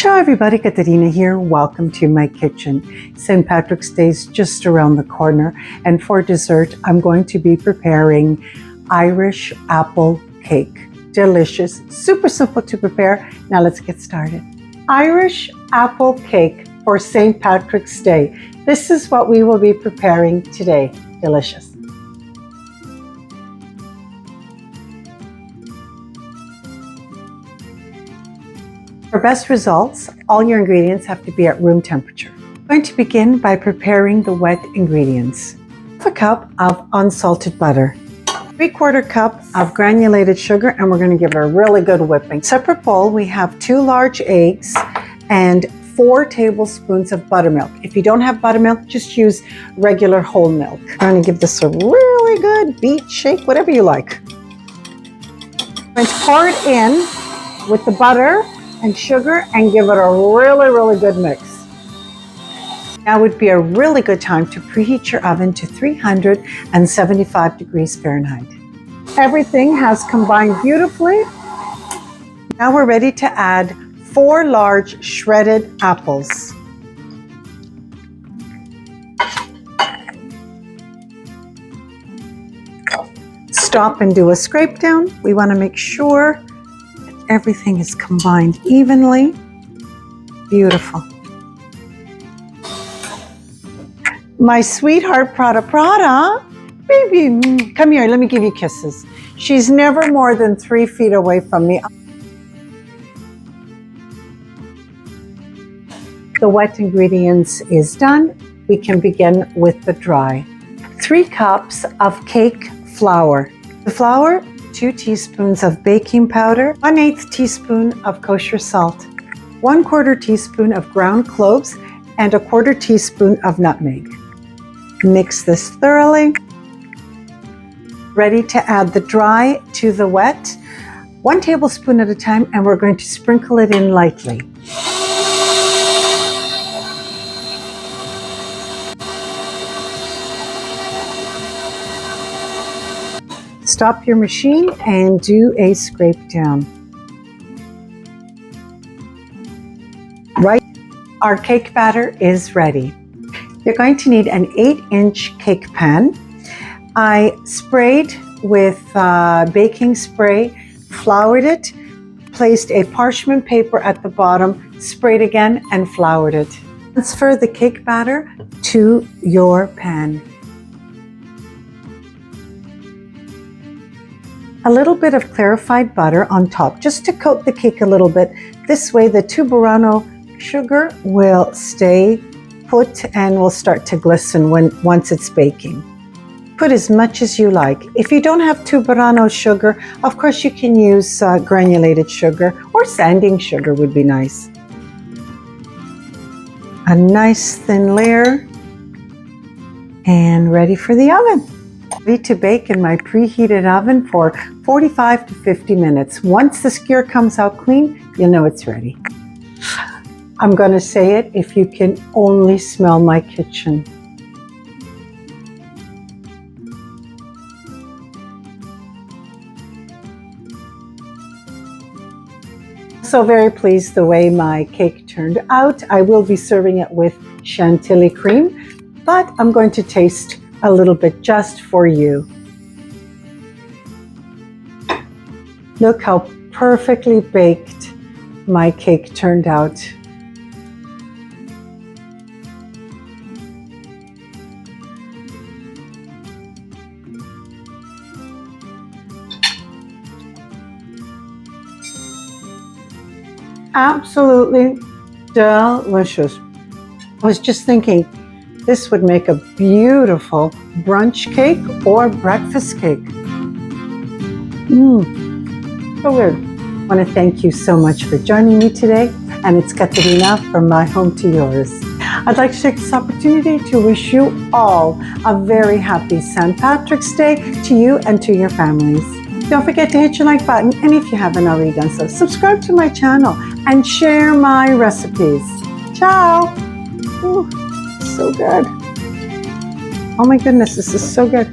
Ciao everybody, Katerina here. Welcome to my kitchen. St. Patrick's Day is just around the corner, and for dessert I'm going to be preparing Irish apple cake. Delicious, super simple to prepare. Now let's get started. Irish apple cake for St. Patrick's Day. This is what we will be preparing today. Delicious. For best results, all your ingredients have to be at room temperature. I'm going to begin by preparing the wet ingredients. Half a cup of unsalted butter, 3/4 cup of granulated sugar, and we're going to give it a really good whipping. Separate bowl, we have 2 large eggs and 4 tablespoons of buttermilk. If you don't have buttermilk, just use regular whole milk. I'm going to give this a really good beat, shake, whatever you like. I'm going to pour it in with the butter and sugar and give it a really good mix. Now would be a really good time to preheat your oven to 375 degrees Fahrenheit. Everything has combined beautifully. Now we're ready to add 4 large shredded apples. Stop and do a scrape down. We want to make sure everything is combined evenly. Beautiful. My sweetheart Prada, baby, come here, let me give you kisses. She's never more than 3 feet away from me. The wet ingredients is done. We can begin with the dry. 3 cups of cake flour. The flour, 2 teaspoons of baking powder, 1/8 teaspoon of kosher salt, 1/4 teaspoon of ground cloves, and 1/4 teaspoon of nutmeg. Mix this thoroughly. Ready to add the dry to the wet, 1 tablespoon at a time, and we're going to sprinkle it in lightly. Stop your machine and do a scrape down. Right, our cake batter is ready. You're going to need an 8-inch cake pan. I sprayed with baking spray, floured it, placed a parchment paper at the bottom, sprayed again, and floured it. Transfer the cake batter to your pan. A little bit of clarified butter on top, just to coat the cake a little bit. This way the tuberano sugar will stay put and will start to glisten once it's baking. Put as much as you like. If you don't have tuberano sugar, of course you can use granulated sugar, or sanding sugar would be nice. A nice thin layer, and ready for the oven. Ready to bake in my preheated oven for 45 to 50 minutes. Once the skewer comes out clean, you'll know it's ready. I'm going to say it, if you can only smell my kitchen. So very pleased the way my cake turned out. I will be serving it with chantilly cream, but I'm going to taste a little bit just for you. Look how perfectly baked my cake turned out. Absolutely delicious. I was just thinking, this would make a beautiful brunch cake or breakfast cake. So good. I want to thank you so much for joining me today, and it's Katerina from my home to yours. I'd like to take this opportunity to wish you all a very happy St. Patrick's Day to you and to your families. Don't forget to hit your like button, and if you haven't already done so, subscribe to my channel and share my recipes. Ciao! Ooh. So good. Oh my goodness, this is so good.